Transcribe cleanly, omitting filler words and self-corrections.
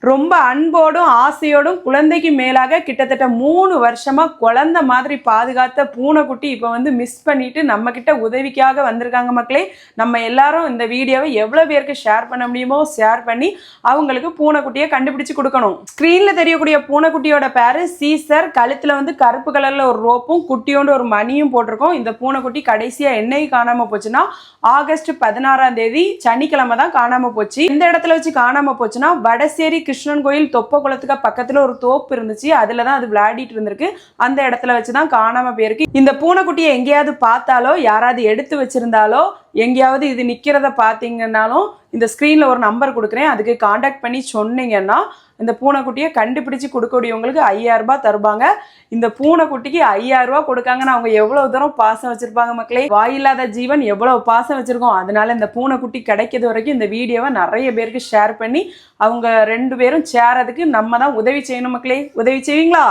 ரொம்ப அன்போடும் ஆசையோடும் குழந்தைக்கு மேலாக கிட்டத்தட்ட 3 வருஷமா குழந்தை மாதிரி பாதுகாத்த பூனைக்குட்டி இப்போ வந்து மிஸ் பண்ணிட்டு நம்ம கிட்ட உதவிக்காக வந்திருக்காங்க மக்களே. நம்ம எல்லாரும் இந்த வீடியோவை எவ்வளவு பேருக்கு ஷேர் பண்ண முடியுமோ ஷேர் பண்ணி அவங்களுக்கு பூனைக்குட்டியை கண்டுபிடிச்சு கொடுக்கணும். ஸ்கிரீன்ல தெரியக்கூடிய பூனைக்குட்டியோட பேரு சீசர். கழுத்துல வந்து கருப்பு கலர்ல ஒரு ரோப்பும் குட்டியோண்டு ஒரு மணியும் போட்டிருக்கோம். இந்த பூனைக்குட்டி கடைசியா என்னைக்கு காணாம போச்சுன்னா ஆகஸ்ட் 16ஆம் தேதி சனிக்கிழமை தான் காணாம போச்சு. இந்த இடத்துல வச்சு காணாம போச்சுன்னா வடசேரி கிருஷ்ணன் கோயில் தொப்ப குளத்துக்கு பக்கத்துல ஒரு தோப்பு இருந்துச்சு. அதுலதான் அது விளையாடிட்டு இருந்திருக்கு. அந்த இடத்துல வச்சுதான் காணாம போயிருக்கு. இந்த பூனைக்குட்டியை எங்கேயாவது பார்த்தாலோ யாராவது எடுத்து வச்சிருந்தாலோ எங்கேயாவது இது நிக்கிறத பாத்தீங்கன்னாலும் இந்த ஸ்கிரீன்ல ஒரு நம்பர் கொடுக்குறேன். அதுக்கு கான்டாக்ட் பண்ணி சொன்னீங்கன்னா இந்த பூனைக்குட்டியை கண்டுபிடிச்சு கொடுக்கக்கூடியவங்களுக்கு 5000 ரூபாய் தருவாங்க. இந்த பூனைக்குட்டிக்கு 5000 ரூபாய் கொடுக்காங்கன்னு அவங்க எவ்வளவு தூரம் பாசம் வச்சிருப்பாங்க மக்களே. வாயில்லாத ஜீவன் எவ்வளவு பாசம் வச்சிருக்கோம். அதனால இந்த பூனைக்குட்டி கிடைக்கிறது வரைக்கும் இந்த வீடியோவை நிறைய பேருக்கு ஷேர் பண்ணி அவங்க 2 பேரும் சேரதுக்கு நம்ம தான் உதவி செய்யணும் மக்களே. உதவி செய்வீங்களா?